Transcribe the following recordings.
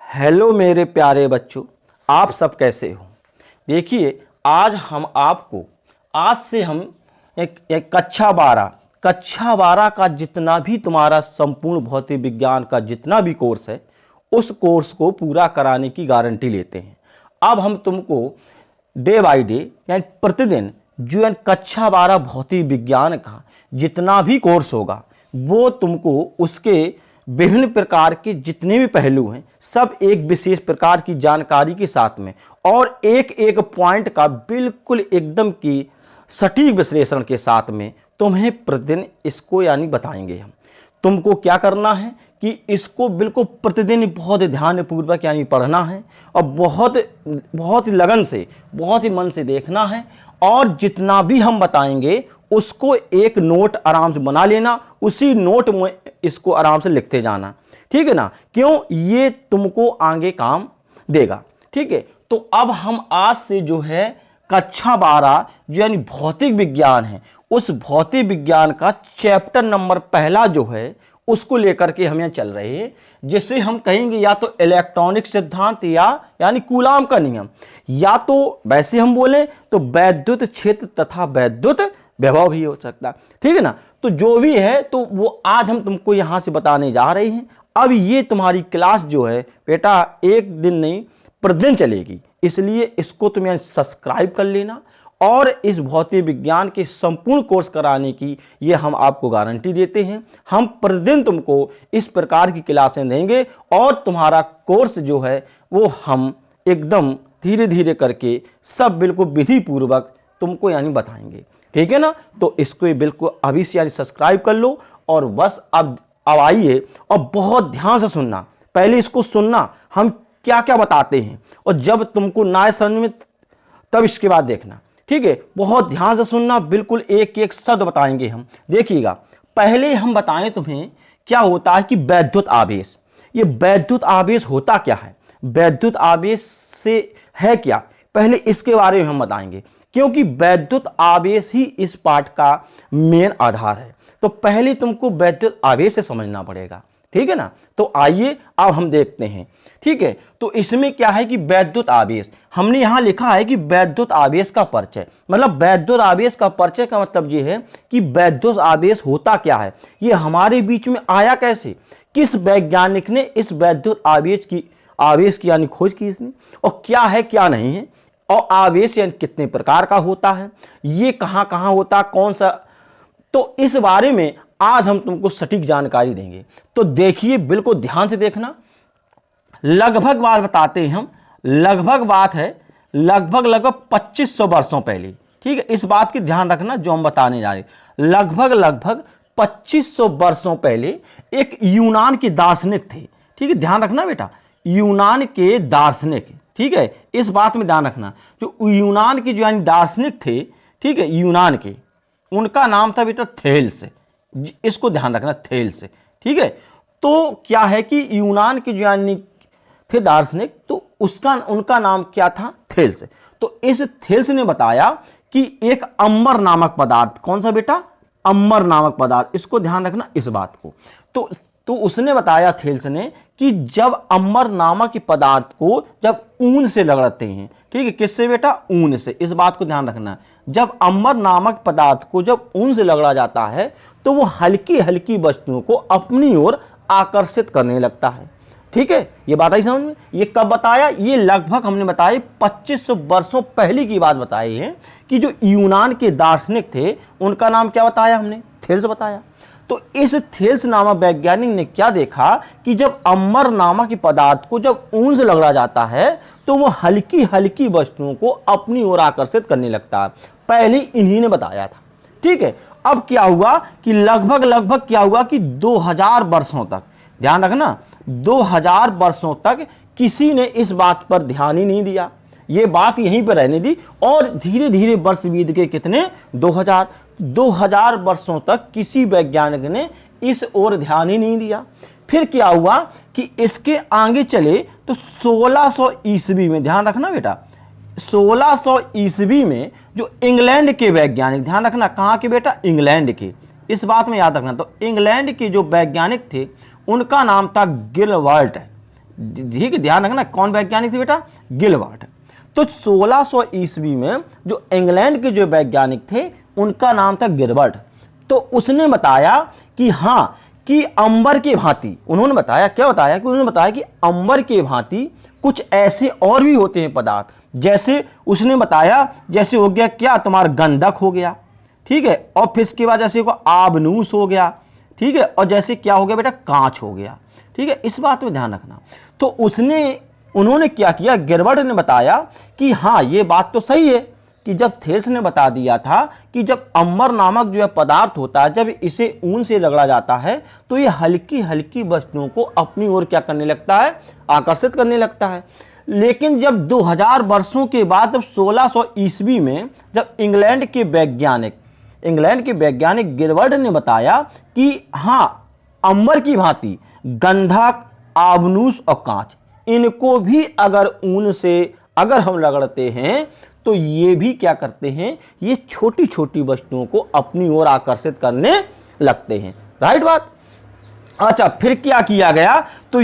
Hello मेरे प्यारे बच्चों, आप सब कैसे हो। देखिए, आज से हम एक कक्षा 12 का जितना भी तुम्हारा संपूर्ण भौतिक विज्ञान का जितना भी कोर्स है, उस कोर्स को पूरा कराने की गारंटी लेते हैं। अब हम तुमको डे बाय डे यानी प्रतिदिन जो यानी कक्षा 12 भौतिक विज्ञान का जितना भी कोर्स होगा, वो तुमको उसके विभिन्न प्रकार के जितने भी पहलू हैं, सब एक विशेष प्रकार की जानकारी के साथ में और एक एक पॉइंट का बिल्कुल एकदम की सटीक विश्लेषण के साथ में तुम्हें प्रतिदिन इसको यानी बताएंगे हम। तुमको क्या करना है कि इसको बिल्कुल प्रतिदिन बहुत ध्यानपूर्वक यानी पढ़ना है और बहुत ही लगन से, बहुत ही मन से देखना है और जितना भी हम बताएंगे उसको एक नोट आराम से बना लेना, उसी नोट में इसको आराम से लिखते जाना, ठीक है ना। क्यों? ये तुमको आगे काम देगा, ठीक है। तो अब हम आज से जो है कक्षा 12 जो यानी भौतिक विज्ञान है, उस भौतिक विज्ञान का चैप्टर नंबर पहला जो है उसको लेकर के हम यहाँ चल रहे हैं, जिसे हम कहेंगे या तो इलेक्ट्रॉनिक सिद्धांत यानी कूलाम का नियम, या तो वैसे हम बोले तो वैद्युत क्षेत्र तथा वैद्युत विभव भी हो सकता है, ठीक है ना। तो जो भी है तो वो आज हम तुमको यहां से बताने जा रहे हैं। अब ये तुम्हारी क्लास जो है बेटा एक दिन नहीं प्रतिदिन चलेगी, इसलिए इसको तुम यहाँ सब्सक्राइब कर लेना और इस भौतिक विज्ञान के संपूर्ण कोर्स कराने की ये हम आपको गारंटी देते हैं। हम प्रतिदिन तुमको इस प्रकार की क्लासें देंगे और तुम्हारा कोर्स जो है वो हम एकदम धीरे धीरे करके सब बिल्कुल विधि पूर्वक तुमको यानी बताएंगे, ठीक है ना। तो इसको बिल्कुल अभी से यानी सब्सक्राइब कर लो और बस अब आइए और बहुत ध्यान से सुनना। पहले इसको सुनना हम क्या क्या बताते हैं और जब तुमको ना समझ में तब इसके बाद देखना, ठीक है। बहुत ध्यान से सुनना, बिल्कुल एक एक शब्द बताएंगे हम। देखिएगा, पहले हम बताएं तुम्हें क्या होता है कि वैद्युत आवेश। ये वैद्युत आवेश होता क्या है, वैद्युत आवेश से है क्या, पहले इसके बारे में हम बताएंगे, क्योंकि वैद्युत आवेश ही इस पाठ का मेन आधार है। तो पहले तुमको वैद्युत आवेश से समझना पड़ेगा, ठीक है ना। तो आइए अब हम देखते हैं, ठीक है। तो इसमें क्या है कि वैद्युत आवेश हमने यहां लिखा है कि वैद्युत आवेश का परिचय, मतलब वैद्युत आवेश का परिचय का मतलब ये है कि वैद्युत आवेश होता क्या है, ये हमारे बीच में आया कैसे, किस वैज्ञानिक ने इस वैद्युत आवेश की यानी खोज की इसने, और क्या है क्या नहीं है, और आवेश यानी कितने प्रकार का होता है, ये कहां कहां होता, कौन सा। तो इस बारे में आज हम तुमको सटीक जानकारी देंगे। तो देखिए, बिल्कुल ध्यान से देखना। लगभग बात बताते हैं हम, लगभग बात है लगभग 2500 वर्षों पहले, ठीक है। इस बात की ध्यान रखना जो हम बताने जा रहे हैं। लगभग 2500 वर्षों पहले एक यूनान के दार्शनिक थे, ठीक है। ध्यान रखना बेटा, यूनान के दार्शनिक, ठीक है। इस बात में ध्यान रखना, जो यूनान के जो यानी दार्शनिक थे, ठीक है, यूनान के, उनका नाम था बेटा थेल्स। इसको ध्यान रखना, थेल्स, ठीक है। तो क्या है कि यूनान के जो यानी थे दार्शनिक, तो उनका नाम क्या था, थेल्स। तो इस थेल्स ने बताया कि एक अम्बर नामक पदार्थ, कौन सा बेटा, अम्बर नामक पदार्थ, इसको ध्यान रखना इस बात को। तो उसने बताया, थेल्स ने, कि जब अम्बर नामक पदार्थ को जब ऊन से रगड़ते हैं, ठीक है, किससे बेटा, ऊन से, इस बात को ध्यान रखना। जब अम्बर नामक पदार्थ को जब ऊन से रगड़ा जाता है तो वो हल्की हल्की वस्तुओं को अपनी ओर आकर्षित करने लगता है, ठीक है। ये बात आई समझ में। ये कब बताया, ये लगभग हमने बताया 2500 वर्षों पहले की बात बताई है कि जो यूनान के दार्शनिक थे उनका नाम क्या बताया हमने, थेल्स बताया। तो इस थेल्स नामक वैज्ञानिक ने क्या देखा कि जब अम्बर नामक पदार्थ को जब ऊन से रगड़ा जाता है तो वो हल्की हल्की वस्तुओं को अपनी ओर आकर्षित करने लगता है। पहले इन्हीं ने बताया था, ठीक है। अब क्या हुआ कि लगभग क्या हुआ कि 2000 वर्षों तक, ध्यान रखना, 2000 वर्षों तक किसी ने इस बात पर ध्यान ही नहीं दिया, ये बात यहीं पर रहने दी। और धीरे धीरे वर्ष बीत गए, कितने, 2000 वर्षों तक किसी वैज्ञानिक ने इस ओर ध्यान ही नहीं दिया। फिर क्या हुआ कि इसके आगे चले तो 1600 ईस्वी में, ध्यान रखना बेटा, 1600 ईस्वी में जो इंग्लैंड के वैज्ञानिक, ध्यान रखना, कहाँ के बेटा, इंग्लैंड के, इस बात में याद रखना। तो इंग्लैंड के जो वैज्ञानिक थे उनका नाम था गिलबर्ट, ठीक है, ध्यान रखना कौन वैज्ञानिक थे बेटा, गिलबर्ट। तो 1600 ईस्वी में जो इंग्लैंड के जो वैज्ञानिक थे उनका नाम था गिलबर्ट। तो उसने बताया कि हाँ, कि अंबर के भांति, उन्होंने बताया, क्या बताया, कि उन्होंने बताया कि अंबर के भांति कुछ ऐसे और भी होते हैं पदार्थ, जैसे उसने बताया, जैसे हो गया क्या तुम्हारा गंधक हो गया, ठीक है, और फिर इसके बाद जैसे आबनूस हो गया, ठीक है, और जैसे क्या हो गया बेटा, कांच हो गया, ठीक है, इस बात में ध्यान रखना। तो उन्होंने क्या किया, गिलबर्ट ने बताया कि हाँ ये बात तो सही है कि जब थेल्स ने बता दिया था कि जब अंबर नामक जो है पदार्थ होता है, जब इसे ऊन से रगड़ा जाता है तो ये हल्की हल्की वस्तुओं को अपनी ओर क्या करने लगता है, आकर्षित करने लगता है। लेकिन जब 2000 वर्षों के बाद, जब 1600 ईस्वी में जब इंग्लैंड के वैज्ञानिक गिलबर्ट ने बताया कि हाँ, अंबर की भांति गंधक, आबनूस और कांच, इनको भी अगर ऊन से अगर हम रगड़ते हैं तो ये भी क्या करते हैं, ये छोटी छोटी वस्तुओं को अपनी ओर आकर्षित करने लगते हैं। राइट बात। अच्छा, फिर क्या किया गया, तो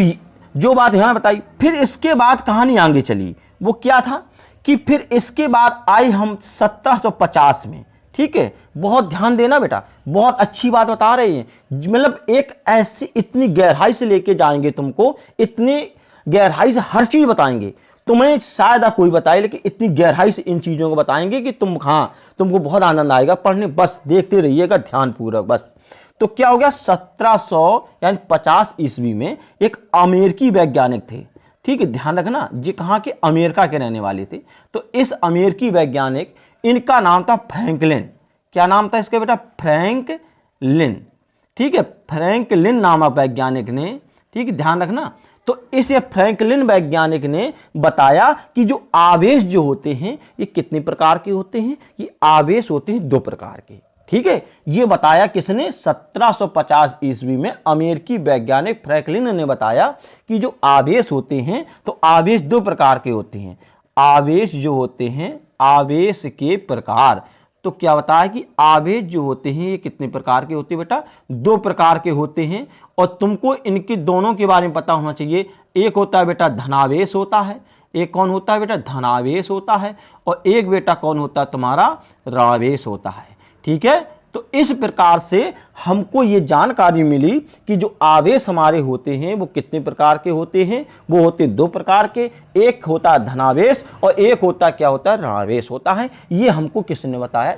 जो बात यहां बताई, फिर इसके बाद कहानी आगे चली, वो क्या था कि फिर इसके बाद आई हम 1750 में, ठीक है, बहुत ध्यान देना बेटा, बहुत अच्छी बात बता रहे हैं, मतलब एक ऐसी इतनी गहराई से लेके जाएंगे तुमको, इतनी गहराई से हर चीज बताएंगे, तुम्हें शायद कोई बताए, लेकिन इतनी गहराई से इन चीजों को बताएंगे कि तुमको बहुत आनंद आएगा पढ़ने, बस देखते रहिएगा ध्यानपूर्वक बस। तो क्या हो गया, 1700 यानी 50 ईस्वी में एक अमेरिकी वैज्ञानिक थे, ठीक है, ध्यान रखना, जी कहाँ के, अमेरिका के रहने वाले थे। तो इस अमेरिकी वैज्ञानिक, इनका नाम था फ्रैंकलिन। क्या नाम था इसका बेटा, फ्रैंकलिन, ठीक है, फ्रैंकलिन नामक वैज्ञानिक ने, ठीक है, ध्यान रखना। तो इस फ्रैंकलिन वैज्ञानिक ने बताया कि जो आवेश जो होते हैं ये कितने प्रकार के होते हैं, ये आवेश होते हैं 2 प्रकार के, ठीक है, ये बताया किसने, 1750 ईस्वी में अमेरिकी वैज्ञानिक फ्रैंकलिन ने बताया कि जो आवेश होते हैं, तो आवेश 2 प्रकार के होते हैं। आवेश जो होते हैं, आवेश के प्रकार, तो क्या बताया कि आवेश जो होते हैं ये कितने प्रकार के होते हैं बेटा, 2 प्रकार के होते हैं, और तुमको इनके दोनों के बारे में पता होना चाहिए। एक होता है बेटा धनावेश होता है, एक कौन होता है बेटा, धनावेश होता है, और एक बेटा कौन होता है तुम्हारा, ऋणावेश होता है, ठीक है। तो इस प्रकार से हमको ये जानकारी मिली कि जो आवेश हमारे होते हैं वो कितने प्रकार के होते हैं, वो होते 2 प्रकार के, एक होता है धनावेश और एक होता क्या होता है, ऋणावेश होता है। ये हमको किसने बताया,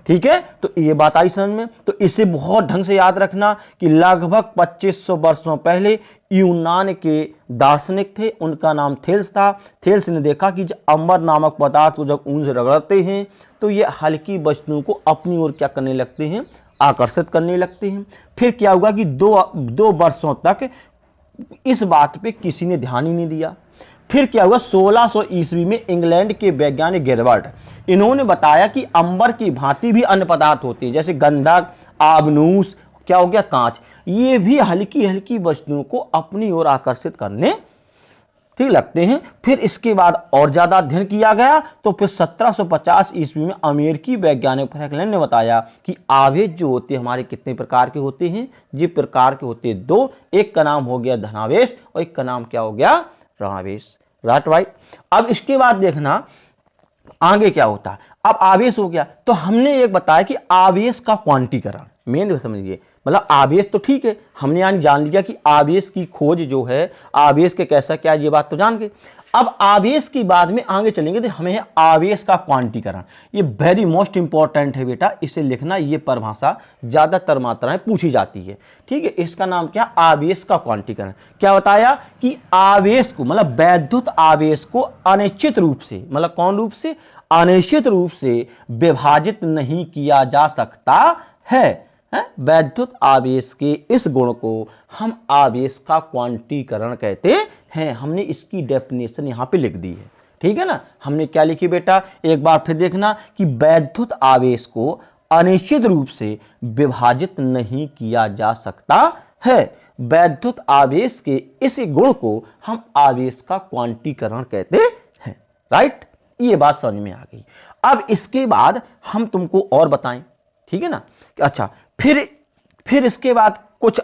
ठीक है। तो ये बात आई समझ में। तो इसे बहुत ढंग से याद रखना कि लगभग 2500 वर्षों पहले यूनान के दार्शनिक थे, उनका नाम थेल्स था। थेल्स ने देखा कि जब अंबर नामक पदार्थ को जब ऊन से रगड़ते हैं तो ये हल्की वस्तुओं को अपनी ओर क्या करने लगते हैं, आकर्षित करने लगते हैं। फिर क्या हुआ कि दो वर्षों तक इस बात पे किसी ने ध्यान ही नहीं दिया। फिर क्या हुआ, 1600 ईस्वी में इंग्लैंड के वैज्ञानिक गिलबर्ट, इन्होंने बताया कि अंबर की भांति भी अन्य पदार्थ होते हैं, जैसे गंधक, आबनूस, क्या हो गया, कांच, ये भी हल्की हल्की वस्तुओं को अपनी ओर आकर्षित करने ठीक लगते हैं। फिर इसके बाद और ज्यादा अध्ययन किया गया, तो फिर 1750 ईस्वी में अमेरिकी वैज्ञानिक फ्रैंकलिन ने बताया कि आवेश जो होते हैं हमारे कितने प्रकार के होते हैं, जी प्रकार के होते हैं 2, एक का नाम हो गया धनावेश और एक का नाम क्या हो गया, ऋणावेश। राइट। अब इसके बाद देखना आगे क्या होता है। अब आवेश हो गया, तो हमने एक बताया कि आवेश का क्वांटीकरण, मेन समझिए, मतलब आवेश तो ठीक है, हमने यानी जान लिया कि आवेश की खोज जो है, आवेश के कैसा क्या है, ये बात तो जान गए। अब आवेश की बाद में आगे चलेंगे तो हमें है आवेश का क्वांटीकरण। ये वेरी मोस्ट इंपॉर्टेंट है बेटा, इसे लिखना, ये परिभाषा ज्यादातर मात्राएं पूछी जाती है, ठीक है। इसका नाम क्या, आवेश का क्वांटीकरण। क्या बताया कि आवेश को, मतलब वैद्युत आवेश को अनिश्चित रूप से, मतलब कौन रूप से, अनिश्चित रूप से विभाजित नहीं किया जा सकता है। वैद्युत आवेश के इस गुण को हम आवेश का क्वांटीकरण कहते हैं। हमने इसकी डेफिनेशन यहां पे लिख दी है, ठीक है ना। हमने क्या लिखी बेटा, एक बार फिर देखना कि वैद्युत आवेश को अनिश्चित रूप से विभाजित नहीं किया जा सकता है। वैद्युत आवेश के इस गुण को हम आवेश का क्वांटीकरण कहते हैं। राइट, ये बात समझ में आ गई। अब इसके बाद हम तुमको और बताएं, ठीक है ना। अच्छा, फिर इसके बाद कुछ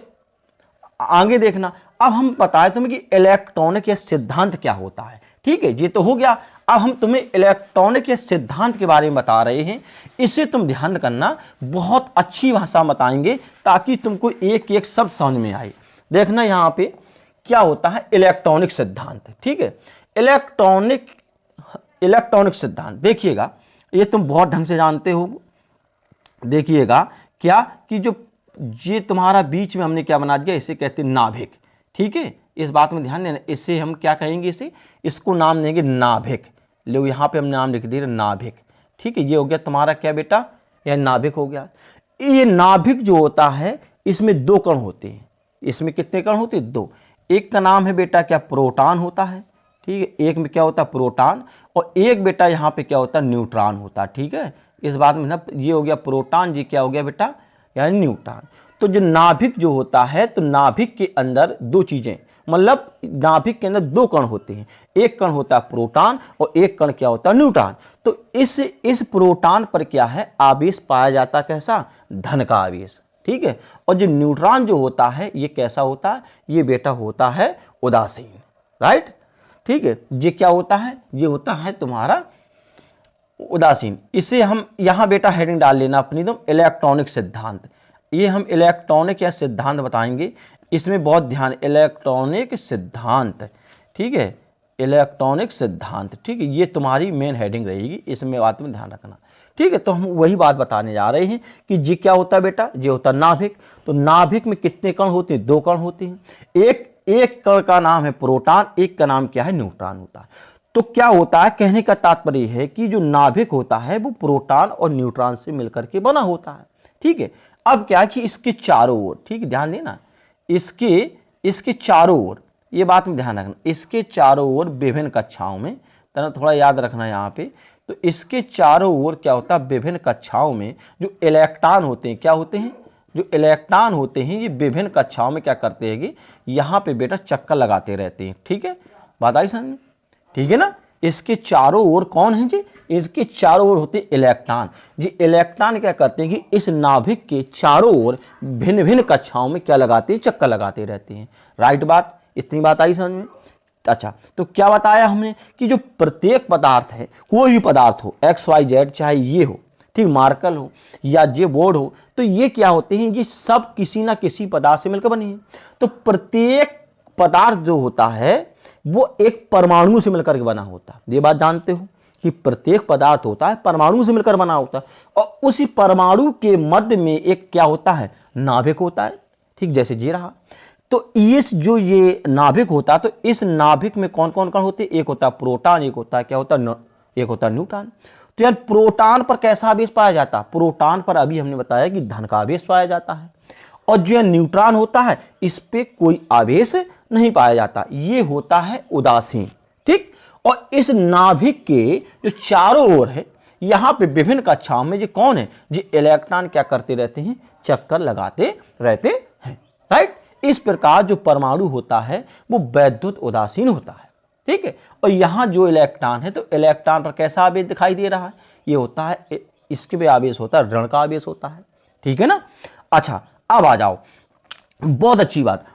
आगे देखना। अब हम बताएं तुम्हें कि इलेक्ट्रॉनिक या सिद्धांत क्या होता है। ठीक है, ये तो हो गया। अब हम तुम्हें इलेक्ट्रॉनिक या सिद्धांत के बारे में बता रहे हैं। इसे तुम ध्यान करना, बहुत अच्छी भाषा बताएंगे ताकि तुमको एक एक शब्द समझ में आए। देखना यहाँ पे क्या होता है इलेक्ट्रॉनिक सिद्धांत। ठीक है, इलेक्ट्रॉनिक सिद्धांत देखिएगा, ये तुम बहुत ढंग से जानते हो। देखिएगा क्या कि जो ये तुम्हारा बीच में हमने क्या बना दिया, इसे कहते हैं नाभिक। ठीक है, इस बात में ध्यान देना। इसे हम क्या कहेंगे, इसको नाम देंगे नाभिक। लो यहाँ पे हम नाम लिख दिए नाभिक। ठीक है, ये हो गया तुम्हारा क्या बेटा, यह नाभिक हो गया। ये नाभिक जो होता है इसमें दो कण होते हैं। इसमें कितने कण होते हैं, दो। एक का नाम है बेटा क्या, प्रोटॉन होता है। ठीक है, एक में क्या होता है प्रोटॉन, और एक बेटा यहाँ पे क्या होता है न्यूट्रॉन होता है। ठीक है, इस बात में ना, ये हो गया प्रोटॉन, ये क्या हो गया बेटा, यानी न्यूट्रॉन। तो जो नाभिक जो होता है, तो नाभिक के अंदर दो चीजें, मतलब नाभिक के अंदर दो कण होते हैं। एक कण होता है प्रोटॉन और एक कण क्या होता है न्यूट्रॉन। तो इस प्रोटॉन पर क्या है, आवेश पाया जाता है, कैसा, धन का आवेश। ठीक है, और जो न्यूट्रॉन जो होता है ये कैसा होता है, ये बेटा होता है उदासीन। राइट, ठीक है, ये क्या होता है, ये होता है तुम्हारा उदासीन। इसे हम यहां बेटा हेडिंग डाल लेना अपनी, तुम इलेक्ट्रॉनिक सिद्धांत। ये हम इलेक्ट्रॉनिक या सिद्धांत बताएंगे, इसमें बहुत ध्यान, इलेक्ट्रॉनिक सिद्धांत। ठीक है, इलेक्ट्रॉनिक सिद्धांत। ठीक है, ये तुम्हारी मेन हेडिंग रहेगी, इसमें बात में ध्यान रखना। ठीक है, तो हम वही बात बताने जा रहे हैं कि जी क्या होता है बेटा, ये होता है नाभिक। तो नाभिक में कितने कण होते हैं, दो कण होते हैं। एक कण का नाम है प्रोटॉन, एक का नाम क्या है, न्यूट्रॉन होता है। तो क्या होता है, कहने का तात्पर्य है कि जो नाभिक होता है वो प्रोटॉन और न्यूट्रॉन से मिलकर के बना होता है। ठीक है, अब क्या कि इसके चारों ओर, ठीक है ध्यान देना, इसके चारों ओर, ये बात में ध्यान रखना, इसके चारों ओर विभिन्न कक्षाओं में, थोड़ा याद रखना यहाँ पे। तो इसके चारों ओर क्या होता है, विभिन्न कक्षाओं में जो इलेक्ट्रॉन होते हैं, क्या होते हैं, जो इलेक्ट्रॉन होते हैं, ये विभिन्न कक्षाओं में क्या करते हैं कि यहाँ पे बेटा चक्कर लगाते रहते हैं। ठीक है, बात आई समझ में, ठीक है ना। इसके चारों ओर कौन है जी, इसके चारों ओर होते इलेक्ट्रॉन। जी इलेक्ट्रॉन क्या करते हैं कि इस नाभिक के चारों ओर भिन्न भिन्न कक्षाओं में क्या लगाते हैं, चक्कर लगाते रहते हैं। राइट बात, इतनी बात आई समझ में। अच्छा, तो क्या बताया हमने कि जो प्रत्येक पदार्थ है, कोई भी पदार्थ हो, XYZ, चाहे ये हो, ठीक, मार्कल हो या जे बोर्ड हो, तो ये क्या होते हैं, ये सब किसी ना किसी पदार्थ से मिलकर बने हैं। तो प्रत्येक पदार्थ जो होता है वो एक परमाणु से मिलकर के बना होता है। ये बात जानते हो कि प्रत्येक पदार्थ होता है परमाणु से मिलकर बना होता है, और उसी परमाणु के मध्य में एक क्या होता है, नाभिक होता है। ठीक, जैसे ये रहा। तो इस जो ये नाभिक होता है, तो इस नाभिक में कौन कौन कौन होते हैं, एक होता है प्रोटॉन, एक होता है क्या होता है, एक होता है न्यूट्रॉन। तो यार प्रोटॉन पर कैसा आवेश पाया जाता है, प्रोटॉन पर अभी हमने बताया कि धन का आवेश पाया जाता है। और जो न्यूट्रॉन होता है इस पे कोई आवेश नहीं पाया जाता, ये होता है उदासीन। ठीक, और इस नाभिक के जो चारों ओर है, यहां पे विभिन्न कक्षाओं में जो कौन है, जो इलेक्ट्रॉन क्या करते रहते हैं, चक्कर लगाते रहते हैं। राइट, इस प्रकार जो परमाणु होता है वो वैद्युत उदासीन होता है। ठीक है, और यहां जो इलेक्ट्रॉन है, तो इलेक्ट्रॉन पर कैसा आवेश दिखाई दे रहा है, ये होता है, इसके भी आवेश होता है, ऋण का आवेश होता है। ठीक है ना। अच्छा, अब आ जाओ, बहुत अच्छी बात।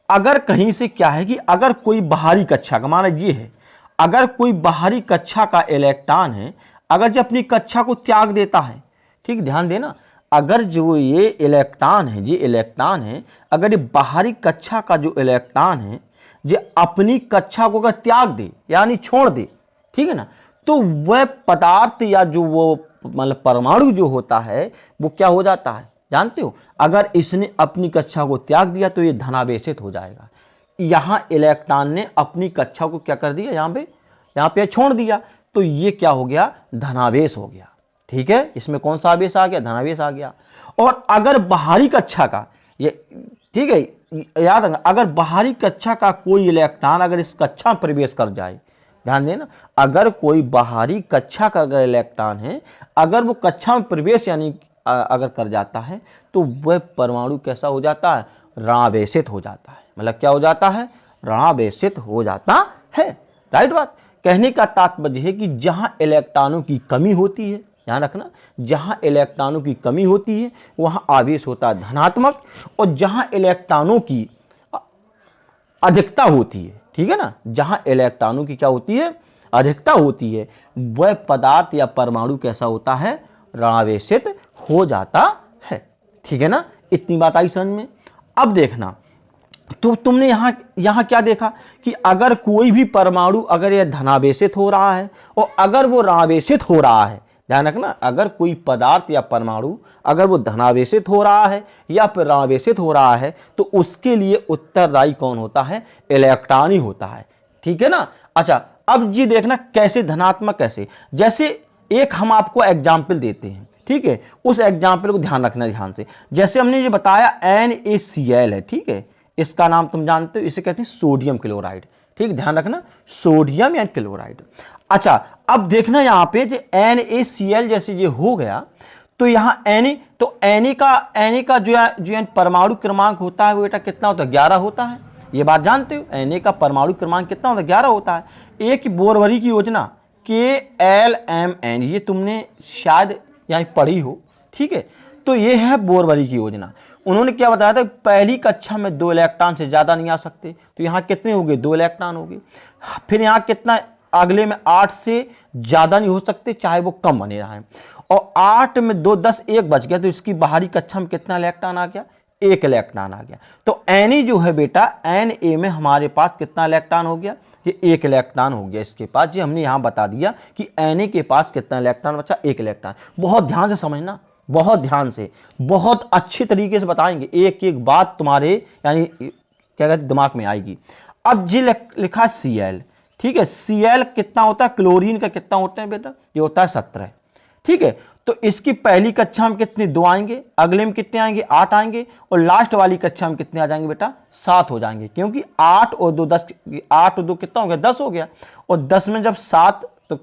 अगर कहीं से क्या है कि अगर कोई बाहरी कक्षा का, माना ये है, अगर कोई बाहरी कक्षा का इलेक्ट्रॉन है, अगर जो अपनी कक्षा को त्याग देता है, ठीक ध्यान देना, अगर जो ये इलेक्ट्रॉन है, ये इलेक्ट्रॉन है, अगर ये बाहरी कक्षा का जो इलेक्ट्रॉन है, जो अपनी कक्षा को अगर त्याग दे, यानी छोड़ दे, ठीक है ना, तो वह पदार्थ या जो वो मतलब परमाणु जो होता है वो क्या हो जाता है, जानते हो। अगर इसने अपनी कक्षा को त्याग दिया तो ये धनावेशित हो जाएगा। यहां इलेक्ट्रॉन ने अपनी कक्षा को क्या कर दिया, यहां पे छोड़ दिया, तो ये क्या हो गया, धनावेश हो गया। ठीक है, इसमें कौन सा आवेश आ गया, धनावेश आ गया। और अगर बाहरी कक्षा का ये, ठीक है, याद रखना, अगर बाहरी कक्षा का कोई इलेक्ट्रॉन अगर इस कक्षा में प्रवेश कर जाए, ध्यान देना, अगर कोई बाहरी कक्षा का अगर इलेक्ट्रॉन है, अगर वो कक्षा में प्रवेश यानी अगर कर जाता है, तो वह परमाणु कैसा हो जाता है, ऋणावेशित हो जाता है। मतलब क्या हो जाता है, ऋणावेशित हो जाता है। राइट बात, कहने का तात्पर्य है कि जहां इलेक्ट्रॉनों की कमी होती है, ध्यान रखना, जहां इलेक्ट्रॉनों की कमी होती है वहां आवेश होता है धनात्मक, और जहां इलेक्ट्रॉनों की अधिकता होती है, ठीक है ना, जहां इलेक्ट्रॉनों की क्या होती है, अधिकता होती है, वह पदार्थ या परमाणु कैसा होता है, ऋणावेशित हो जाता है। ठीक है ना, इतनी बात आई समझ में। अब देखना, तो तुमने यहां क्या देखा कि अगर कोई भी परमाणु अगर यह धनावेशित हो रहा है और अगर वो ऋणावेशित हो रहा है, ध्यान रखना, अगर कोई पदार्थ या परमाणु अगर वो धनावेशित हो रहा है या फिर ऋणावेशित हो रहा है तो उसके लिए उत्तरदायी कौन होता है, इलेक्ट्रॉन ही होता है। ठीक है ना। अच्छा, अब जी देखना कैसे धनात्मक, कैसे, जैसे एक हम आपको एग्जाम्पल देते हैं, ठीक है, उस एग्जाम्पल को ध्यान रखना ध्यान से। जैसे हमने ये बताया NaCl है, ठीक है, इसका नाम तुम जानते हो, इसे कहते हैं सोडियम क्लोराइड। ठीक, ध्यान रखना, सोडियम या क्लोराइड। अच्छा, अब देखना यहाँ पे जो NaCl जैसे ये हो गया तो यहाँ Na, तो Na का जो परमाणु क्रमांक होता है वो बेटा कितना होता है, 11 होता है। ये बात जानते हो, Na का परमाणु क्रमांक कितना होता है, 11 होता है। एक बोरवरी की योजना KLMN, ये तुमने शायद यहाँ पढ़ी हो, ठीक है, तो ये है बोरवरी की योजना। उन्होंने क्या बताया था, पहली कक्षा में 2 इलेक्ट्रॉन से ज्यादा नहीं आ सकते, तो यहाँ कितने हो गए, 2 इलेक्ट्रॉन हो गए। फिर यहाँ कितना, अगले में 8 से ज्यादा नहीं हो सकते चाहे वो कम बने रहा है, और 8 में 2 10 1 बच गया, तो इसकी बाहरी कक्षा में कितना इलेक्ट्रॉन आ गया, 1 इलेक्ट्रॉन आ गया। तो Na जो है बेटा, Na में हमारे पास कितना इलेक्ट्रॉन हो गया, ये 1 इलेक्ट्रॉन हो गया इसके पास। जी हमने यहाँ बता दिया कि Na के पास कितना इलेक्ट्रॉन बचा, 1 इलेक्ट्रॉन। बहुत ध्यान से समझना, बहुत ध्यान से, बहुत अच्छे तरीके से बताएंगे, एक एक बात तुम्हारे यानी क्या कहते दिमाग में आएगी। अब जी लिखा Cl, ठीक है, Cl कितना होता है, क्लोरीन का कितना होता है बेटा, ये होता है 17। ठीक है, तो इसकी पहली कक्षा में कितने, 2 आएंगे, अगले में कितने आएंगे, 8 आएंगे, और लास्ट वाली कक्षा में कितने आ जाएंगे बेटा, 7 हो जाएंगे, क्योंकि 8 और 2 10, 8 और 2 कितना हो गया, 10 हो गया, और 10 में जब 7 तो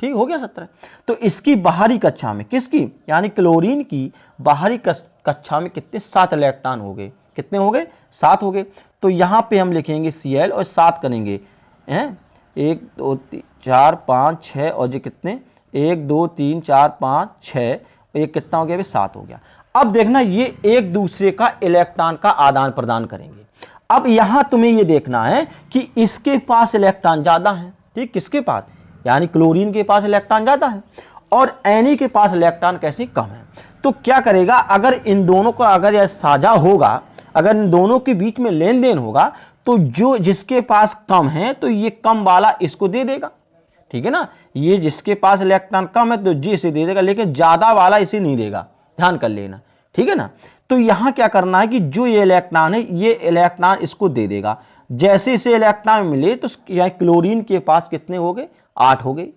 ठीक हो गया 17। तो इसकी बाहरी कक्षा में, किसकी, यानी क्लोरीन की बाहरी कक्षा में कितने, 7 इलेक्ट्रॉन हो गए, कितने हो गए, 7 हो गए। तो यहां पे हम लिखेंगे Cl और 7 करेंगे, 1 2 3 4 5 6, और ये कितने, 1 2 3 4 5 6, ये कितना हो गया, 7 हो गया। अब देखना, ये एक दूसरे का इलेक्ट्रॉन का आदान प्रदान करेंगे। अब यहां तुम्हें ये देखना है कि इसके पास इलेक्ट्रॉन ज्यादा है, ठीक, किसके पास, यानी क्लोरीन के पास इलेक्ट्रॉन ज्यादा है, और Na के पास इलेक्ट्रॉन कैसे कम है। तो क्या करेगा, अगर इन दोनों का अगर यह साझा होगा, अगर इन दोनों के बीच में लेन देन होगा, तो जो जिसके पास कम है तो ये कम वाला इसको दे देगा, ठीक है ना, ये जिसके पास इलेक्ट्रॉन कम है तो जी इसे दे देगा, लेकिन ज्यादा वाला इसे नहीं देगा, ध्यान कर लेना, ठीक है ना। तो यहां क्या करना है कि जो ये इलेक्ट्रॉन है, ये इलेक्ट्रॉन इसको दे देगा। जैसे इसे इलेक्ट्रॉन मिले तो क्लोरीन के पास कितने हो गए, 8 हो गए,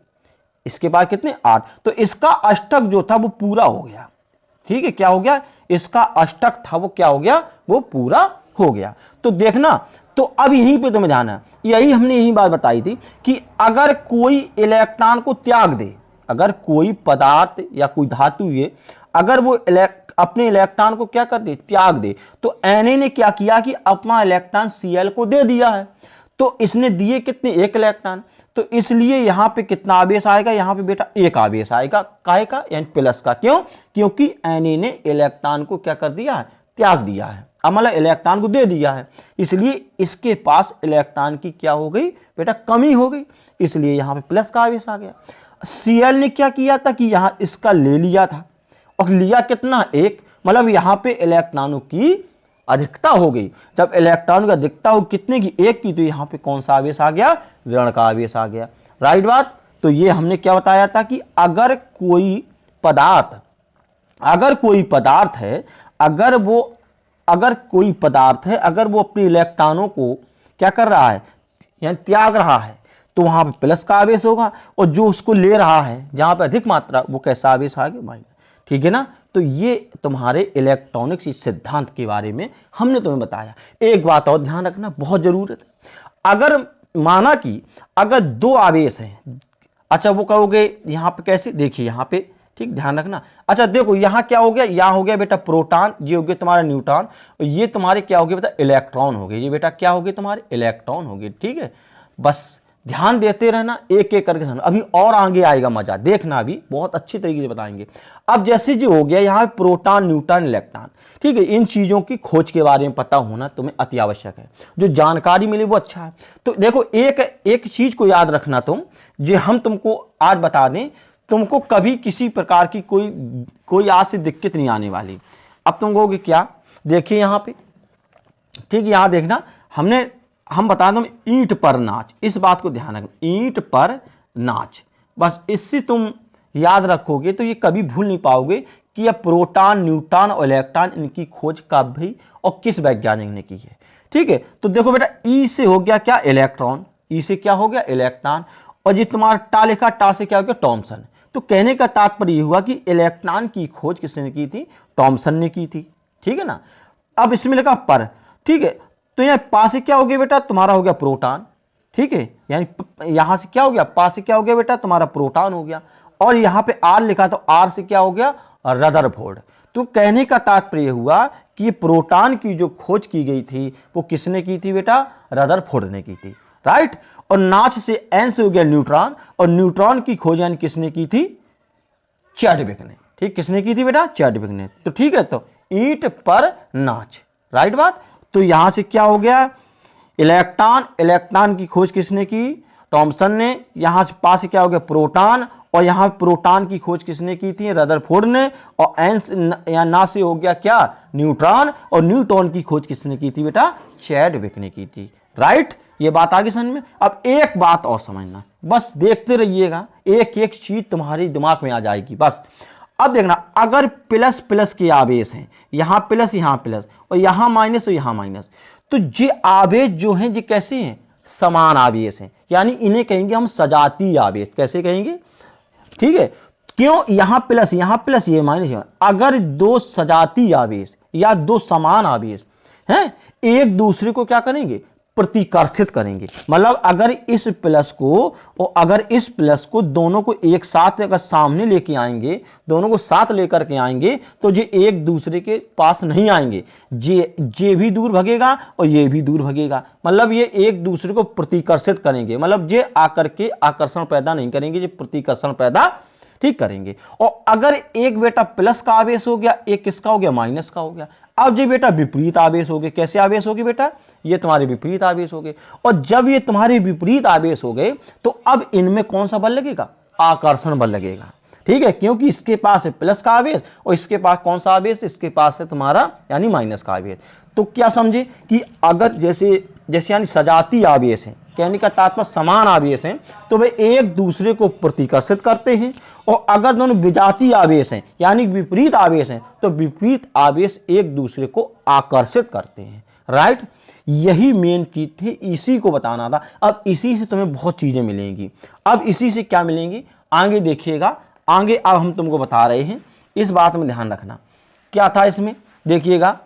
इसके पास कितने, 8। तो इसका अष्टक जो था वो पूरा हो गया, ठीक है, क्या हो गया, इसका अष्टक था वो क्या हो गया, वो पूरा हो गया। तो देखना, तो अब यहीं पे तुम्हें ध्यान है, यही हमने यही बात बताई थी कि अगर कोई इलेक्ट्रॉन को त्याग दे, अगर कोई पदार्थ या कोई धातु ये अगर वो अपने इलेक्ट्रॉन को क्या कर दे, त्याग दे, तो Na ने क्या किया कि अपना इलेक्ट्रॉन Cl को दे दिया है। तो इसने दिए कितने, 1 इलेक्ट्रॉन, तो इसलिए यहां पे कितना आवेश आएगा, यहां पे बेटा 1 आवेश आएगा, काहे का, यानी प्लस का। क्यों, क्योंकि Na ने इलेक्ट्रॉन को क्या कर दिया है, त्याग दिया है, मतलब इलेक्ट्रॉन को दे दिया है, इसलिए इसके पास इलेक्ट्रॉन की क्या हो गई बेटा, कमी हो गई, इसलिए यहां पे प्लस का आवेश आ गया। Cl ने क्या किया था कि यहां इसका ले लिया था, और लिया कितना, 1, मतलब यहां पे इलेक्ट्रॉनों की अधिकता हो गई। जब इलेक्ट्रॉन की अधिकता हो कितने की, 1 की, तो यहां पे कौन सा आवेश आ गया, ऋण का आवेश आ गया, राइट बात। तो ये हमने क्या बताया था कि अगर कोई पदार्थ है, अगर वो अपने इलेक्ट्रॉनों को क्या कर रहा है, यानी त्याग रहा है, तो वहां पे प्लस का आवेश होगा, और जो उसको ले रहा है जहां पे अधिक मात्रा, वो कैसा आवेश आ गया, माइनस, ठीक है ना। तो ये तुम्हारे इलेक्ट्रॉनिक्स सिद्धांत के बारे में हमने तुम्हें बताया। एक बात और ध्यान रखना, बहुत जरूरत है, अगर माना कि अगर 2 आवेश हैं, अच्छा वो कहोगे यहां पे कैसे, देखिए यहां पे, ठीक, ध्यान रखना। अच्छा देखो यहां क्या हो गया, यहां हो गया बेटा प्रोटॉन, ये हो गया तुम्हारा न्यूट्रॉन, ये तुम्हारे क्या हो गया बेटा, इलेक्ट्रॉन हो गए, ये बेटा क्या हो गए, तुम्हारे इलेक्ट्रॉन हो गए, ठीक है। बस ध्यान देते रहना, एक एक करके समझना। अभी और आगे आएगा मजा, देखना, अभी बहुत अच्छी तरीके से बताएंगे। अब जैसे जो हो गया यहाँ प्रोटॉन, न्यूट्रॉन, इलेक्ट्रॉन, ठीक है, इन चीजों की खोज के बारे में पता होना तुम्हें अति आवश्यक है। जो जानकारी मिली वो अच्छा है। तो देखो एक एक चीज को याद रखना तुम, जो हम तुमको आज बता दें, तुमको कभी किसी प्रकार की कोई आज से दिक्कत नहीं आने वाली। अब तुम कहोगे क्या, देखिए यहाँ पे, ठीक है, यहां देखना, हम बता दो ईंट पर नाच, इस बात को ध्यान रखना, ईंट पर नाच, बस इससे तुम याद रखोगे तो ये कभी भूल नहीं पाओगे कि यह प्रोटॉन, न्यूट्रॉन और इलेक्ट्रॉन, इनकी खोज कब भी और किस वैज्ञानिक ने की है। ठीक है, तो देखो बेटा, ई से हो गया क्या, इलेक्ट्रॉन, ई से क्या हो गया, इलेक्ट्रॉन, और ये तुम्हारा टा लिखा, टा से क्या हो गया, टॉमसन। तो कहने का तात्पर्य यह हुआ कि इलेक्ट्रॉन की खोज किसने की थी, टॉमसन ने की थी। ठीक है ना। अब इसमें लिखा पर, ठीक है, तो यहां पा से क्या हो गया बेटा, तुम्हारा हो गया प्रोटॉन। ठीक है, यानी यहां से क्या हो गया, पा से क्या हो गया बेटा, तुम्हारा प्रोटॉन हो गया। और यहां पे आर लिखा, तो आर से क्या हो गया, रदरफोर्ड। तो कहने का तात्पर्य हुआ कि प्रोटॉन की जो खोज की गई थी वो किसने की थी बेटा, रदरफोर्ड ने की थी। राइट। और नाच से, एन से हो गया न्यूट्रॉन, और न्यूट्रॉन की खोज यानी किसने की थी, चैडविक ने। ठीक, किसने की थी बेटा, चैडविक ने। तो ठीक है, तो ईंट पर नाच, राइट बात। तो यहां से क्या हो गया, इलेक्ट्रॉन, इलेक्ट्रॉन की खोज किसने की, टॉमसन ने। यहां से पास क्या हो गया, प्रोटॉन, और यहां प्रोटॉन की खोज किसने की थी, रदरफोर्ड ने। और एन या ना से हो गया क्या, न्यूट्रॉन, और न्यूट्रॉन की खोज किसने की थी बेटा, चैडविक ने की थी। राइट, ये बात आगे समझ में। अब एक बात और समझना, बस देखते रहिएगा, एक एक चीज तुम्हारे दिमाग में आ जाएगी बस। अब देखना, अगर प्लस प्लस के आवेश हैं, यहां प्लस यहां प्लस और यहां माइनस और यहां माइनस, तो ये आवेश जो हैं ये कैसे हैं, समान आवेश हैं, यानी इन्हें कहेंगे हम सजातीय आवेश। कैसे कहेंगे, ठीक है, क्यों, यहां प्लस ये माइनस। अगर दो सजातीय आवेश या दो समान आवेश हैं, एक दूसरे को क्या करेंगे, प्रतिकर्षित करेंगे। मतलब अगर इस प्लस को और अगर इस प्लस को दोनों को एक साथ अगर सामने लेके आएंगे, दोनों को साथ लेकर के आएंगे, तो ये एक दूसरे के पास नहीं आएंगे। ये भी दूर भगेगा और ये भी दूर भगेगा। मतलब ये एक दूसरे को प्रतिकर्षित करेंगे। मतलब ये आकर के आकर्षण पैदा नहीं करेंगे, ये प्रतिकर्षण पैदा ठीक करेंगे। और अगर एक बेटा प्लस का आवेश हो गया, एक किसका हो गया, माइनस का हो गया। अब ये बेटा विपरीत आवेश हो गए। कैसे आवेश हो गए बेटा, ये तुम्हारे विपरीत आवेश हो गए। और जब ये तुम्हारे विपरीत आवेश हो गए, तो अब इनमें कौन सा बल लगेगा, आकर्षण बल लगेगा। ठीक है, क्योंकि इसके पास है प्लस का आवेश और इसके पास कौन सा आवेश, इसके पास है तुम्हारा यानी माइनस का आवेश। तो क्या समझे कि अगर जैसे यानी सजातीय आवेश है, कहने का तात्पर्य समान आवेश हैं, तो वे एक दूसरे को प्रतिकर्षित करते हैं। और अगर दोनों विजातीय आवेश हैं यानी विपरीत आवेश हैं, तो विपरीत आवेश एक दूसरे को आकर्षित करते हैं। राइट, यही मेन चीज थी, इसी को बताना था। अब इसी से तुम्हें बहुत चीजें मिलेंगी। अब इसी से क्या मिलेंगी, आगे देखिएगा, आगे अब हम तुमको बता रहे हैं, इस बात में ध्यान रखना। क्या था इसमें, देखिएगा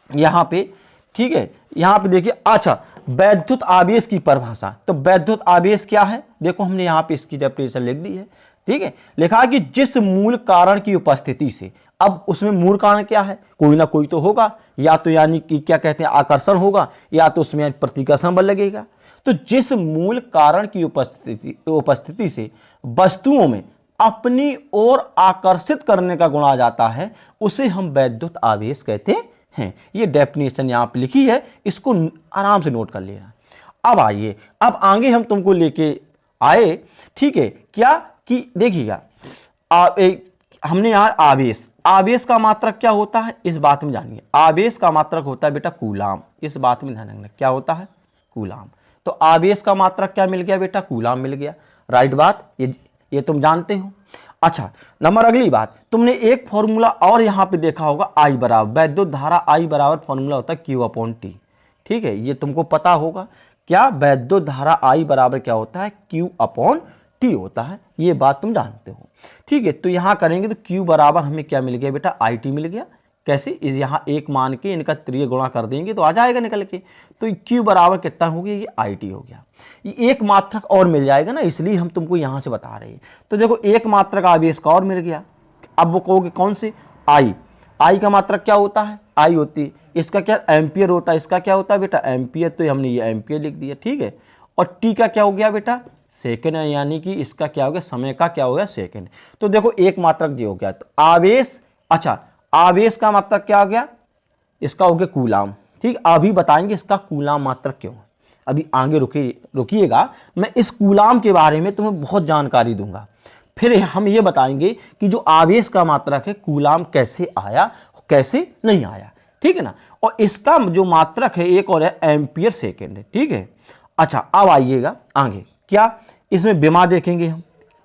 यहां पे, ठीक है, यहां पे देखिए। अच्छा, वैद्युत आवेश की परिभाषा। तो वैद्युत आवेश क्या है, देखो हमने यहां पे इसकी डेफिनेशन लिख दी है। ठीक है, लिखा कि जिस मूल कारण की उपस्थिति से, अब उसमें मूल कारण क्या है, कोई ना कोई तो होगा, या तो यानी कि क्या कहते हैं आकर्षण होगा, या तो उसमें प्रतिकर्षण बल लगेगा। तो जिस मूल कारण की उपस्थिति से वस्तुओं में अपनी ओर आकर्षित करने का गुण आ जाता है, उसे हम वैद्युत आवेश कहते हैं। ये डेफिनेशन यहां पे लिखी है, इसको आराम से नोट कर लेना। अब आइए, अब आगे हम तुमको लेके आए, ठीक है, क्या कि देखिएगा, हमने यहां आवेश, आवेश का मात्रक क्या होता है, इस बात में जानिए। आवेश का मात्रक होता है बेटा कूलाम, इस बात में ध्यान रखना, क्या होता है, कूलाम। तो आवेश का मात्रक क्या मिल गया बेटा, कूलाम मिल गया। राइट बात, ये तुम जानते हो। अच्छा, नंबर अगली बात, तुमने एक फॉर्मूला और यहां पे देखा होगा, आई बराबर, वैद्युत धारा आई बराबर फॉर्मूला होता है Q अपॉन T। ठीक है, ये तुमको पता होगा, क्या वैद्युत धारा आई बराबर क्या होता है, Q अपॉन T होता है, ये बात तुम जानते हो। ठीक है, तो यहां करेंगे तो Q बराबर हमें क्या मिल गया बेटा, IT मिल गया। कैसे, इस यहां एक मान के इनका त्रिय गुणा कर देंगे तो आ जाएगा निकल के। तो Q बराबर कितना हो गया, ये IT हो गया। ये एक मात्रक और मिल जाएगा ना, इसलिए हम तुमको यहां से बता रहे हैं। तो देखो एक मात्रक आवेश का और मिल गया। अब वो कहोगे कौन से, आई का मात्रक क्या होता है, आई होती है, इसका क्या एम्पियर होता है, इसका क्या होता है बेटा एम्पियर। तो हमने ये एम्पियर लिख दिया। ठीक है, और टी का क्या हो गया बेटा, सेकेंड है, यानी कि इसका क्या हो गया, समय का क्या हो गया, सेकेंड। तो देखो एक मात्रक जी हो गया। तो आवेश, अच्छा आवेश का मात्रक क्या हो गया, इसका हो गया कूलाम। ठीक, अभी बताएंगे इसका कूलाम मात्रक क्यों है, अभी आगे रुकिएगा, मैं इस कूलाम के बारे में तुम्हें बहुत जानकारी दूंगा। फिर हम ये बताएंगे कि जो आवेश का मात्रक है कूलाम कैसे आया, कैसे नहीं आया, ठीक है ना। और इसका जो मात्रक है एक और है एम्पियर सेकेंड है, ठीक है। अच्छा अब आइएगा आगे, क्या इसमें बेमा देखेंगे हम,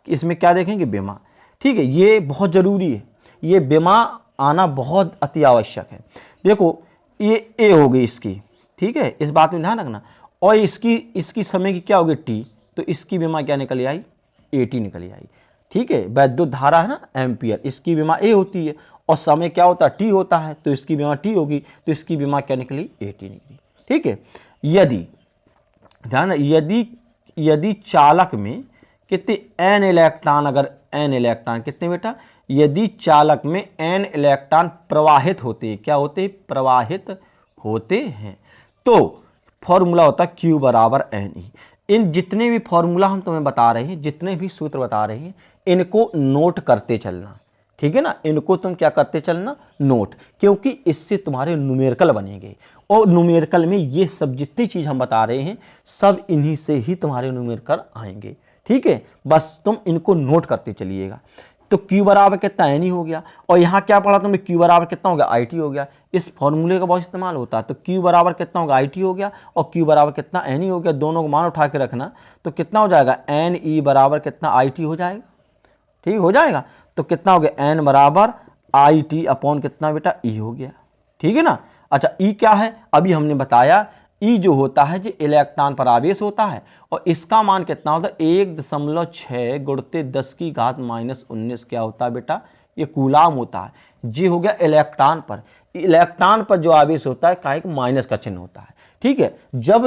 इसमें क्या देखेंगे, बेमा, ठीक है। ये बहुत जरूरी है, ये बेमा आना बहुत अति आवश्यक है। देखो ये ए हो गई इसकी, ठीक है, इस बात में ध्यान रखना। और इसकी समय की क्या होगी, टी, तो इसकी बेमा क्या निकल आई, एटी निकल आई, ठीक है। वैद्युत धारा है ना एम्पियर, इसकी बेमा ए होती है और समय क्या होता है, टी होता है, तो इसकी बेमा टी होगी, तो इसकी बेमा क्या निकली, एटी निकली, ठीक है। यदि ध्यान, यदि चालक में कितने एन इलेक्ट्रॉन, अगर एन इलेक्ट्रॉन कितने बेटा, यदि चालक में एन इलेक्ट्रॉन प्रवाहित होते हैं, क्या होते हैं, प्रवाहित होते हैं, तो फॉर्मूला होता है Q बराबर NE। इन जितने भी फॉर्मूला हम तुम्हें बता रहे हैं, जितने भी सूत्र बता रहे हैं, इनको नोट करते चलना, ठीक है ना। इनको तुम क्या करते चलना, नोट, क्योंकि इससे तुम्हारे न्यूमेरिकल बनेंगे। और न्यूमेरिकल में ये सब जितनी चीज हम बता रहे हैं सब इन्हीं से ही तुम्हारे न्यूमेरिकल आएंगे, ठीक है। बस तुम इनको नोट करते चलिएगा। तो Q बराबर कितना NE हो गया, और यहाँ क्या पढ़ा तुमने, Q बराबर कितना हो गया, IT हो गया। इस फॉर्मूले का बहुत इस्तेमाल होता है। तो Q बराबर कितना होगा, IT हो गया, और Q बराबर कितना NE हो गया। दोनों को मान उठा के रखना, तो कितना हो जाएगा, NE बराबर कितना, IT हो जाएगा, ठीक हो जाएगा। तो कितना हो गया, N बराबर IT अपॉन कितना बेटा, E हो गया, ठीक है ना। अच्छा E क्या है, अभी हमने बताया, E जो होता है जो इलेक्ट्रॉन पर आवेश होता है, और इसका मान कितना होता है, 1.6 गुणित 10 की घात -19 क्या होता है बेटा, ये कूलाम होता है। जी हो गया इलेक्ट्रॉन पर, इलेक्ट्रॉन पर जो आवेश होता है का एक माइनस का चिन्ह होता है, ठीक है। जब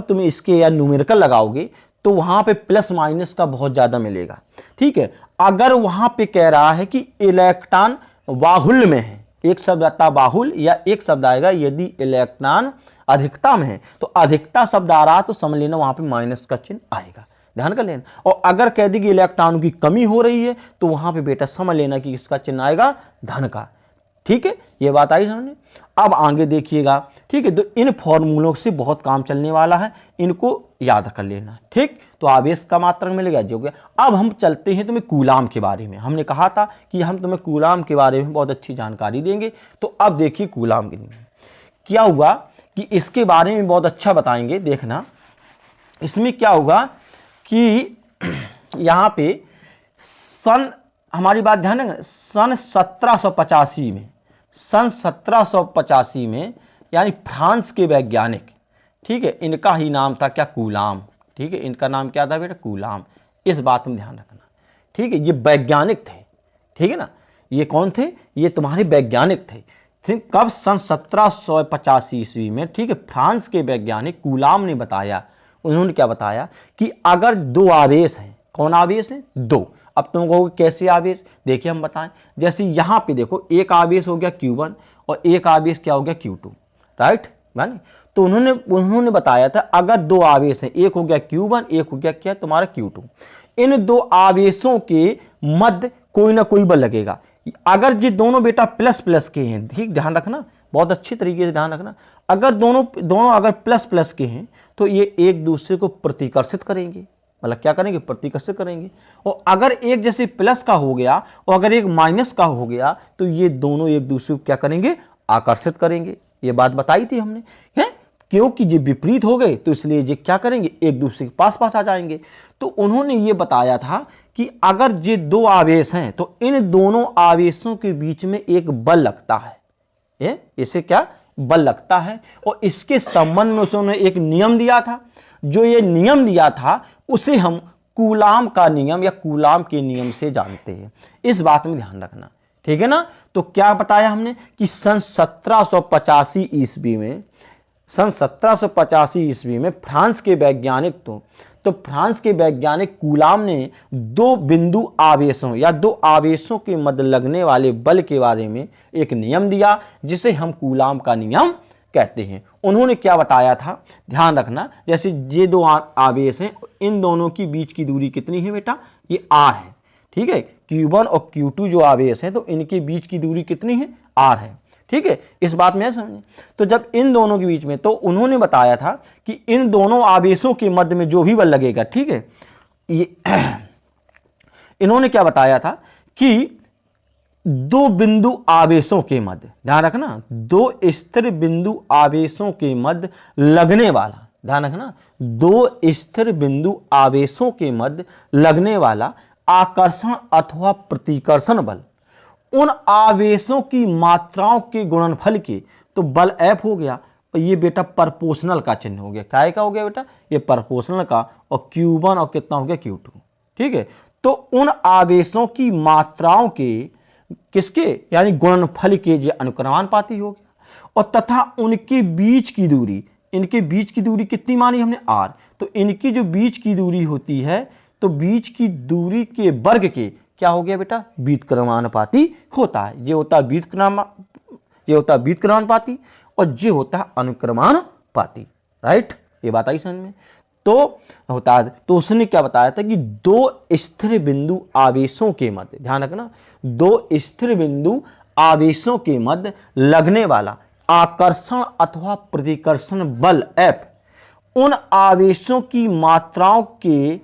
तुम इसके या न्यूमेरिकल लगाओगे तो वहां पे प्लस माइनस का बहुत ज्यादा मिलेगा, ठीक है। अगर वहां पे कह रहा है कि इलेक्ट्रॉन बाहुल्य में है, एक शब्द आता है बाहुल्य, या एक शब्द आएगा यदि इलेक्ट्रॉन अधिकता में है, तो अधिकता शब्द आ रहा तो समझ लेना वहां पे माइनस का चिन्ह आएगा, ध्यान कर लेना। और अगर कह दी कि इलेक्ट्रॉन की कमी हो रही है तो वहां पे बेटा समझ लेना कि इसका चिन्ह आएगा धन का, ठीक है। ये बात आई समझ। अब आगे देखिएगा, ठीक है। तो इन फॉर्मूलों से बहुत काम चलने वाला है, इनको याद कर लेना, ठीक। तो आवेश का मात्रक मिल गया, जो गया। अब हम चलते हैं तुम्हें कूलाम के बारे में। हमने कहा था कि हम तुम्हें कूलाम के बारे में बहुत अच्छी जानकारी देंगे। तो अब देखिए कूलाम के लिए क्या हुआ कि इसके बारे में बहुत अच्छा बताएंगे। देखना इसमें क्या होगा कि यहाँ पे हमारी बात ध्यान रखना, सन 1785 में यानी फ्रांस के वैज्ञानिक, ठीक है, इनका ही नाम था क्या, कूलाम, ठीक है। इनका नाम क्या था बेटा, कूलाम। इस बात में ध्यान रखना, ठीक है। ये वैज्ञानिक थे, ठीक है ना। ये कौन थे, ये तुम्हारे वैज्ञानिक थे। ठीक, कब, सन 1785 ईस्वी में, ठीक है। फ्रांस के वैज्ञानिक कूलाम ने बताया, उन्होंने क्या बताया कि अगर दो आवेश हैं, कौन आवेश है, दो। अब तुम कहोगे कैसे आवेश, देखिए हम बताएं। जैसे यहां पे देखो एक आवेश हो गया Q1 और एक आवेश क्या हो गया Q2, राइट, माने। तो उन्होंने बताया था अगर दो आवेश हैं, एक हो गया Q1, एक हो गया क्या तुम्हारा Q2, इन दो आवेशों के मध्य कोई ना कोई बल लगेगा। अगर ये दोनों बेटा प्लस प्लस के हैं, ठीक, ध्यान रखना, बहुत अच्छी तरीके से ध्यान रखना। अगर दोनों अगर प्लस प्लस के हैं तो ये एक दूसरे को प्रतिकर्षित करेंगे, मतलब क्या करेंगे, प्रतिकर्षित करेंगे। और अगर एक जैसे प्लस का हो गया और अगर एक माइनस का हो गया तो ये दोनों एक दूसरे को क्या करेंगे, आकर्षित करेंगे। ये बात बताई थी हमने, है, क्योंकि ये विपरीत हो गए तो इसलिए ये क्या करेंगे, एक दूसरे के पास पास आ जाएंगे। तो उन्होंने ये बताया था कि अगर ये दो आवेश हैं तो इन दोनों आवेशों के बीच में एक बल लगता है, इसे क्या बल लगता है। और इसके संबंध में उन्होंने एक नियम दिया था। जो ये नियम दिया था उसे हम कूलाम का नियम या कूलाम के नियम से जानते हैं। इस बात में ध्यान रखना, ठीक है ना। तो क्या बताया हमने कि सन 1785 ईस्वी में फ्रांस के वैज्ञानिक तो फ्रांस के वैज्ञानिक कूलाम ने दो बिंदु आवेशों या दो आवेशों के मध्य लगने वाले बल के बारे में एक नियम दिया जिसे हम कूलाम का नियम कहते हैं। उन्होंने क्या बताया था, ध्यान रखना, जैसे ये दो आवेश हैं, इन दोनों की बीच की दूरी कितनी है बेटा, ये r है, ठीक है। Q1 और Q2 जो आवेश हैं तो इनके बीच की दूरी कितनी है, r है, ठीक है। इस बात में समझे। तो जब इन दोनों के बीच में, तो उन्होंने बताया था कि इन दोनों आवेशों के मध्य में जो भी बल लगेगा, ठीक है, ये इन्होंने क्या बताया था कि दो बिंदु आवेशों के मध्य, ध्यान रखना, दो स्थिर बिंदु आवेशों के मध्य लगने वाला, ध्यान रखना, दो स्थिर बिंदु आवेशों के मध्य लगने वाला आकर्षण अथवा प्रतिकर्षण बल उन आवेशों की मात्राओं के गुणनफल के, तो बल F हो गया, और ये बेटा प्रोपोर्शनल का चिन्ह हो गया, काय का हो गया बेटा, ये प्रोपोर्शनल का, और Q1 और कितना हो गया Q2, ठीक है। तो उन आवेशों की मात्राओं के किसके, यानी गुणनफल के जो अनुक्रमानुपाती हो गया, और तथा उनके बीच की दूरी, इनके बीच की दूरी कितनी मानी हमने, r, तो इनकी जो बीच की दूरी होती है, तो बीच की दूरी के वर्ग के क्या हो गया बेटा, व्युत्क्रमानुपाती होता है। ये होता है व्युत्क्रमानुपाती और ये होता है अनुक्रमानुपाती, राइट, ये बात आई समझ में। तो होता है, तो उसने क्या बताया था कि दो स्थिर बिंदु आवेशों के मध्य, ध्यान रखना, दो स्थिर बिंदु आवेशों के मध्य लगने वाला आकर्षण अथवा प्रतिकर्षण बल F उन आवेशों की मात्राओं के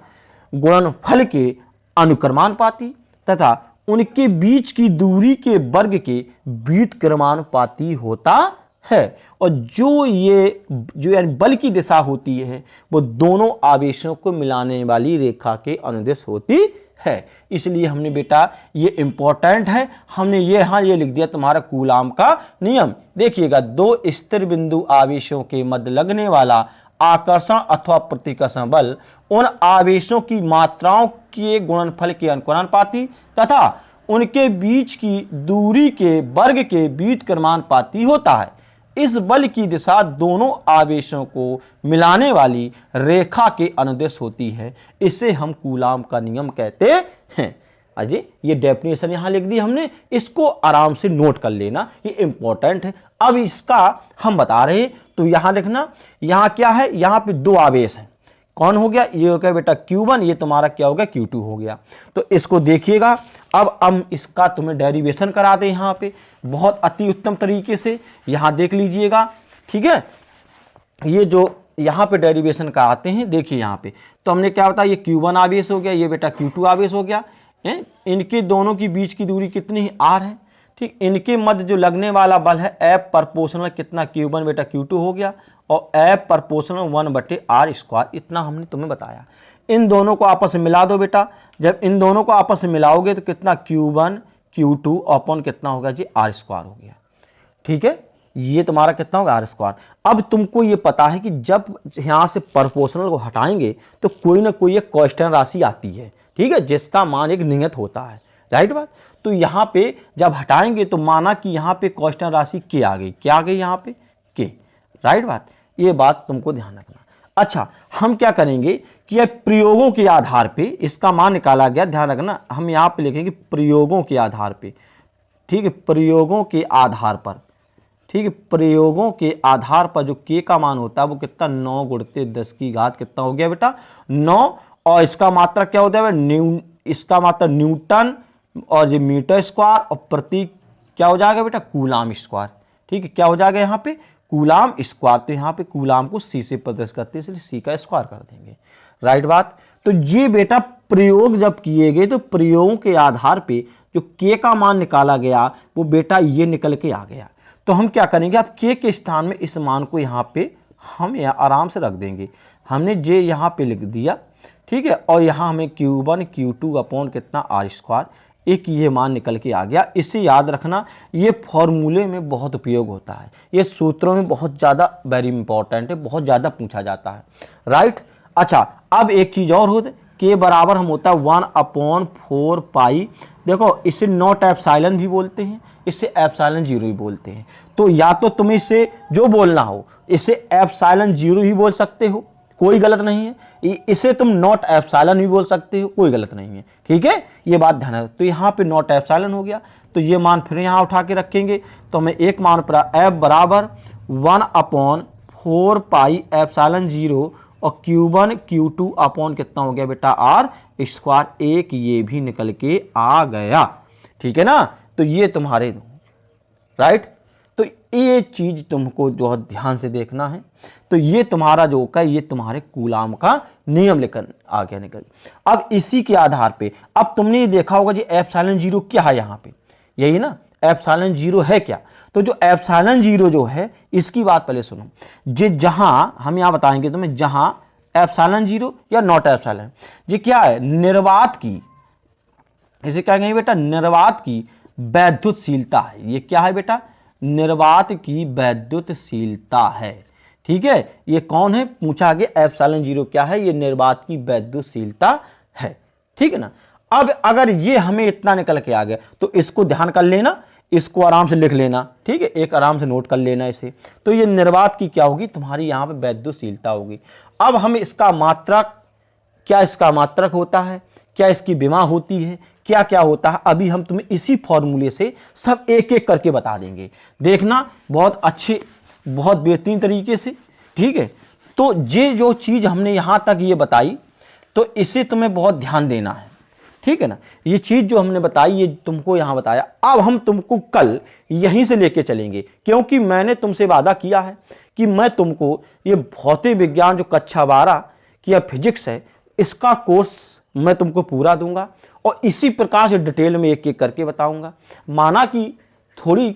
गुणनफल के अनुक्रमानुपाती तथा उनके बीच की दूरी के वर्ग के व्युत्क्रमानुपाती होता है। और जो यानी बल की दिशा होती है वो दोनों आवेशों को मिलाने वाली रेखा के अनुदिश होती है। इसलिए हमने बेटा ये इंपॉर्टेंट है, हमने ये ये लिख दिया तुम्हारा कूलाम का नियम। देखिएगा, दो स्थिर बिंदु आवेशों के मध्य लगने वाला आकर्षण अथवा प्रतिकर्षण बल उन आवेशों की मात्राओं के गुणनफल के अनुक्रमानुपाती तथा उनके बीच की दूरी के वर्ग के व्युत्क्रमानुपाती होता है। इस बल की दिशा दोनों आवेशों को मिलाने वाली रेखा के अनुदिश होती है। इसे हम कूलाम का नियम कहते हैं। अजय, ये डेफिनेशन यहां लिख दी हमने, इसको आराम से नोट कर लेना, ये इंपॉर्टेंट है। अब इसका हम बता रहे हैं, तो यहां देखना, यहां क्या है, यहां पे दो आवेश हैं, कौन हो गया, ये हो गया बेटा Q1, ये तुम्हारा क्या हो गया Q2 हो गया। तो इसको देखिएगा, अब हम इसका तुम्हें डेरिवेशन कराते हैं यहां पे बहुत अति उत्तम तरीके से, यहां देख लीजिएगा, ठीक है। ये जो यहां पे डेरिवेशन कराते हैं, देखिए यहां पे, तो हमने क्या बताया, ये Q1 आवेश हो गया, ये बेटा Q2 आवेश हो गया, इनके दोनों की बीच की दूरी कितनी है, r है, ठीक। इनके मध्य जो लगने वाला बल है F प्रोपोर्शनल कितना, Q1 बेटा Q2 हो गया, और F प्रोपोर्शनल 1/r², इतना हमने तुम्हें बताया। इन दोनों को आपस में मिला दो बेटा, जब इन दोनों को आपस में मिलाओगे तो कितना, Q1 Q2 अपॉन कितना होगा जी, r² हो गया, ठीक है। ये तुम्हारा कितना होगा, r²। अब तुमको ये पता है कि जब यहां से प्रोपोर्शनल को हटाएंगे तो कोई ना कोई एक कांस्टेंट राशि आती है, ठीक है, जिसका मान एक नियत होता है, राइट बात। तो यहां पे जब हटाएंगे तो माना कि यहां पे कांस्टेंट राशि k आ गई, क्या आ गई यहां पे, k, राइट बात, ये बात तुमको ध्यान रखना। अच्छा, हम क्या करेंगे कि प्रयोगों के आधार पे इसका मान निकाला गया, ध्यान रखना, हम यहां पे लिखेंगे प्रयोगों के आधार पे, ठीक है, प्रयोगों के आधार पर, ठीक है, प्रयोगों के आधार पर जो k का मान होता है वो कितना, 9 × 10 की घात कितना हो गया बेटा, 9, और इसका मात्रा क्या होता है, इसका मात्रा न्यूटन, और ये मीटर स्क्वायर, और प्रति क्या हो जाएगा बेटा, कूलाम स्क्वायर, ठीक है, क्या हो जाएगा यहाँ पे, कूलाम स्क्वायर। तो यहाँ पे कूलाम को c से प्रदर्शित करते हैं, इसलिए c का स्क्वायर कर देंगे, राइट बात। तो ये बेटा प्रयोग जब किए गए तो प्रयोगों के आधार पे जो k का मान निकाला गया वो बेटा ये निकल के आ गया। तो हम क्या करेंगे, अब k के स्थान में इस मान को यहाँ पे हम आराम से रख देंगे, हमने j यहाँ पे लिख दिया, ठीक है, और यहाँ हमें Q1 Q2 अपॉन कितना, r², एक ये मान निकल के आ गया। इसे याद रखना, ये फॉर्मूले में बहुत उपयोग होता है, ये सूत्रों में बहुत ज़्यादा वेरी इंपॉर्टेंट है, बहुत ज़्यादा पूछा जाता है, राइट। अच्छा, अब एक चीज़ और होती, के बराबर हम होता है 1/4 पाई, देखो इसे नॉट एप्सिलॉन भी बोलते हैं, इसे एप्सिलॉन 0 भी बोलते हैं। तो या तो तुम्हें इसे जो बोलना हो इसे एप्सिलॉन 0 भी बोल सकते हो, कोई गलत नहीं है, इसे तुम नॉट एप्सिलॉन भी बोल सकते हो, कोई गलत नहीं है, ठीक है, ये बात ध्यान रखो। तो यहाँ पे नॉट एप्सिलॉन हो गया, तो ये मान फिर यहाँ उठा के रखेंगे, तो हमें एक मान पड़ा F बराबर 1/4πε0 और Q1 Q2 अपॉन कितना हो गया बेटा R स्क्वायर, एक ये भी निकल के आ गया। ठीक है ना, तो ये तुम्हारे राइट। तो ये चीज तुमको जो ध्यान से देखना है। तो ये तुम्हारा जो का ये तुम्हारे कूलाम का नियम लेकर आ गया निकल। अब इसी के आधार पे अब तुमने ये देखा होगा जी एप्सिलॉन जीरो क्या है यहाँ पे, यही ना एप्सिलॉन जीरो है क्या। तो जो एप्सिलॉन जीरो जो है इसकी बात पहले सुनो, जे जहां हम यहां बताएंगे तुम्हें, जहां एप्सिलॉन जीरो या नॉट एप्सिलॉन, ये क्या है निर्वात की, इसे क्या कहेंगे बेटा निर्वात की वैद्युतशीलता है। ये क्या है बेटा निर्वात की वैद्युतशीलता है। ठीक है, ये कौन है पूछा गया, एप्सिलॉन जीरो क्या है, ये निर्वात की वैद्युतशीलता है। ठीक है ना। अब अगर ये हमें इतना निकल के आ गया तो इसको ध्यान कर लेना, इसको आराम से लिख लेना। ठीक है, एक आराम से नोट कर लेना इसे। तो ये निर्वात की क्या होगी तुम्हारी यहां पे वैद्युतशीलता होगी। अब हम इसका मात्रक, क्या इसका मात्रक होता है, क्या इसकी विमा होती है, क्या क्या होता है, अभी हम तुम्हें इसी फॉर्मूले से सब एक एक करके बता देंगे। देखना बहुत अच्छे बहुत बेहतरीन तरीके से। ठीक है, तो ये जो चीज हमने यहां तक ये बताई तो इसे तुम्हें बहुत ध्यान देना है। ठीक है ना, ये चीज जो हमने बताई ये तुमको यहां बताया। अब हम तुमको कल यहीं से लेके चलेंगे, क्योंकि मैंने तुमसे वादा किया है कि मैं तुमको ये भौतिक विज्ञान जो कक्षा 12 की या फिजिक्स है इसका कोर्स मैं तुमको पूरा दूंगा और इसी प्रकार से डिटेल में एक एक करके बताऊंगा। माना कि थोड़ी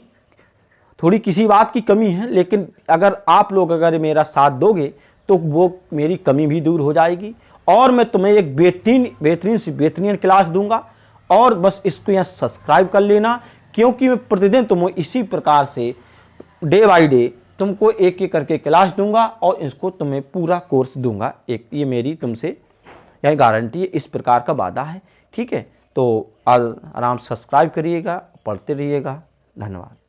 किसी बात की कमी है, लेकिन अगर आप लोग अगर मेरा साथ दोगे तो वो मेरी कमी भी दूर हो जाएगी और मैं तुम्हें एक बेहतरीन से बेहतरीन क्लास दूंगा। और बस इसको यहाँ सब्सक्राइब कर लेना, क्योंकि मैं प्रतिदिन तुम्हें इसी प्रकार से डे बाय डे तुमको एक एक करके क्लास दूंगा और इसको तुम्हें पूरा कोर्स दूंगा। एक ये मेरी तुमसे यह गारंटी है, इस प्रकार का वादा है। ठीक है, तो आराम से सब्सक्राइब करिएगा, पढ़ते रहिएगा। धन्यवाद।